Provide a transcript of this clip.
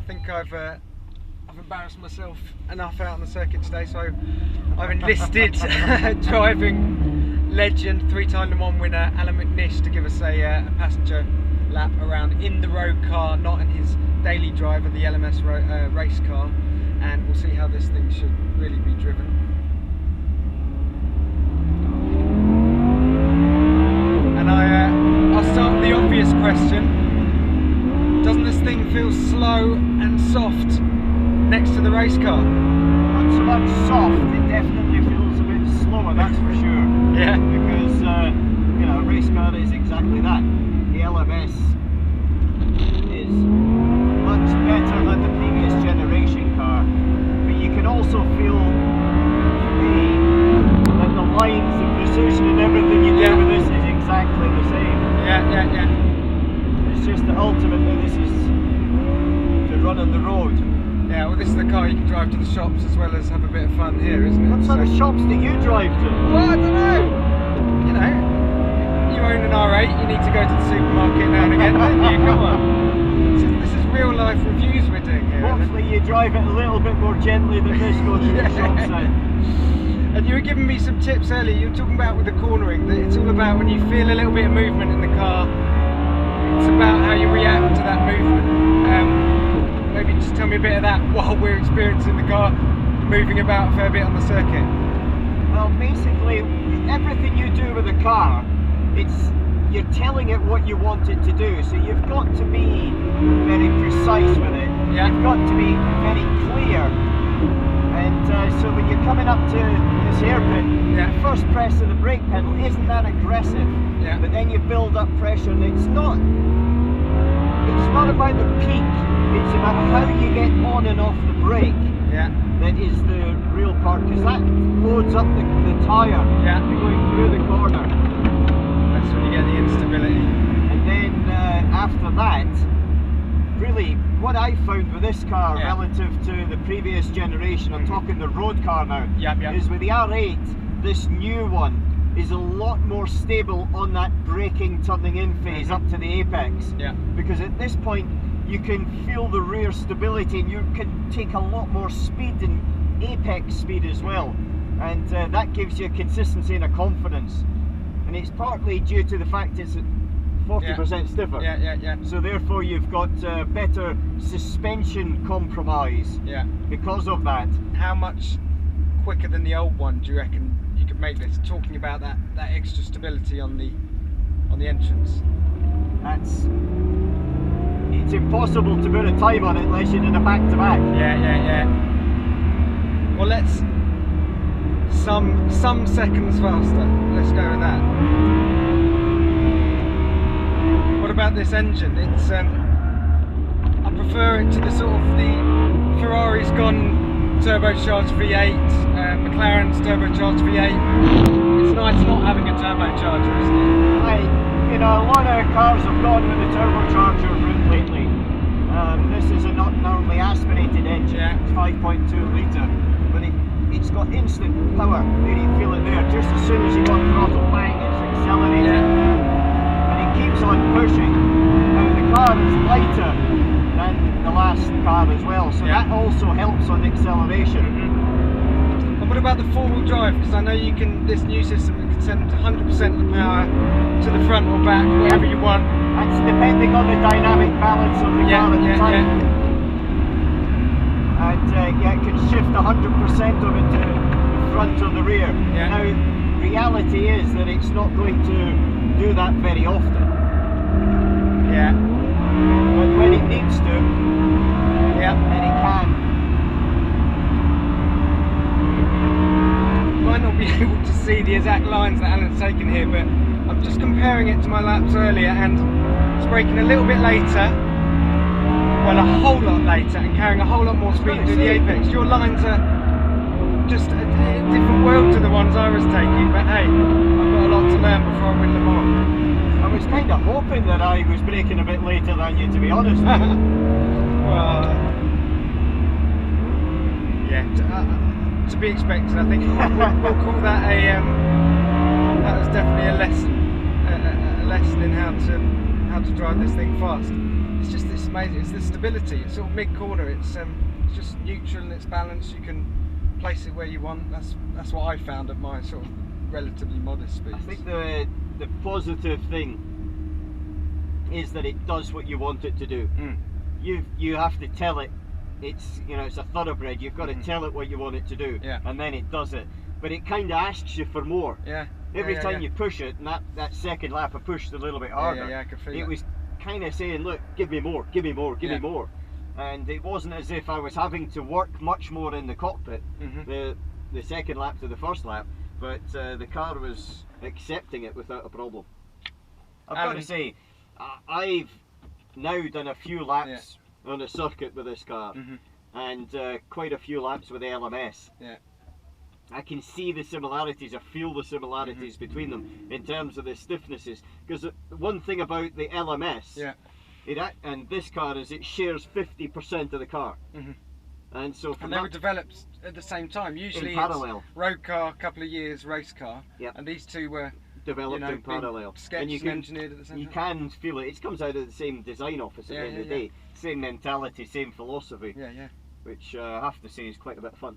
think I've embarrassed myself enough out on the circuit today, so I've enlisted driving legend, 3-time Le Mans winner Allan McNish to give us a passenger lap around in the road car, not in his daily driver, the LMS race car, and we'll see how this thing should really be driven. And I'll start with the obvious question. Doesn't this thing feel slow and soft next to the race car? Not so much soft, it definitely feels a bit slower, that's for sure. Yeah. Because, you know, a race car is exactly that. The LMS is much better than the previous generation car, but you can also feel, for me, that the lines, the precision and everything you do with this is exactly the same. Yeah. It's just that ultimately this is to run on the road. Yeah, well, this is the car you can drive to the shops as well as have a bit of fun here, isn't it? What sort of shops do you drive to? Well, I don't know. You know, you own an R8, you need to go to the supermarket now and again, don't you? Come on. This is real life reviews we're doing here. Hopefully you drive it a little bit more gently than this going to the shops now. And you were giving me some tips earlier. You were talking about with the cornering that it's all about when you feel a little bit of movement in the car, it's about how you react to that movement. Maybe just tell me a bit of that while we're experiencing the car moving about a fair bit on the circuit. Well, basically, everything you do with a car, you're telling it what you want it to do. So you've got to be very precise with it. Yeah. You've got to be very clear. And so when you're coming up to this hairpin, the first press of the brake pedal isn't that aggressive. Yeah. But then you build up pressure, and it's not about the peak. It's about how you get on and off the brake. Yeah. That is the real part, because that loads up the tyre going through the corner. That's when you get the instability. And then after that, really what I found with this car relative to the previous generation, I'm talking the road car now, is with the R8, this new one is a lot more stable on that braking turning in phase up to the apex. Because at this point you can feel the rear stability, and you can take a lot more speed and apex speed as well, and that gives you a consistency and a confidence, and it's partly due to the fact it's 40% stiffer. So therefore you've got better suspension compromise because of that. How much quicker than the old one do you reckon you could make this, talking about that extra stability on the entrance? It's impossible to put a time on it unless you're in a back-to-back. Yeah. Well, let's some seconds faster. Let's go with that. What about this engine? It's I prefer it to the sort of the Ferrari's gone turbocharged V8, McLaren's turbocharged V8. It's nice not having a turbocharger, isn't it? You know, a lot of cars have gone with the turbocharger route lately. This is a not normally aspirated engine. It's 5.2 litre, but it's got instant power. There you feel it there. Just as soon as you go on throttle, bang, it's accelerated, and it keeps on pushing. Now the car is lighter than the last car as well, so that also helps on the acceleration. And what about the four-wheel drive? Because I know you can, this new system, it can send 100% of the power to the front or back, wherever you want. That's depending on the dynamic balance of the car at the time. And it can shift 100% of it to the front or the rear. Now, reality is that it's not going to do that very often. But when it needs to, then it can. Might not be able to see the exact lines that Alan's taken here, but I'm just comparing it to my laps earlier, and it's braking a little bit later, well, a whole lot later, and carrying a whole lot more speed through the apex. Your lines are just a different world to the ones I was taking, but hey, I've got a lot to learn before I win Le Mans. I was kind of hoping that I was braking a bit later than you, to be honest. Well, to be expected. I think we'll call that that was definitely a lesson in how to drive this thing fast. it's amazing. It's the stability. It's sort of mid-corner. It's just neutral and it's balanced. You can place it where you want. That's what I found at my sort of relatively modest speeds. I think the positive thing is that it does what you want it to do. You have to tell it. It's it's a thoroughbred. You've got to tell it what you want it to do, and then it does it. But it kind of asks you for more. Every time you push it, and that second lap I pushed a little bit harder. I could feel it. Was kind of saying, look, give me more, give me more, give me more. And it wasn't as if I was having to work much more in the cockpit, the second lap to the first lap, but the car was accepting it without a problem. I've got to say, I've now done a few laps on a circuit with this car, and quite a few laps with the LMS. I can see the similarities, I feel the similarities between them in terms of the stiffnesses, because one thing about the LMS and this car is it shares 50% of the car. And so they were developed at the same time, usually in parallel. It's road car, a couple of years race car, and these two were developed in parallel. Sketched and engineered at the same time. You can feel it. It comes out of the same design office at the end of the day. Same mentality, same philosophy. Which I have to say is quite a bit of fun.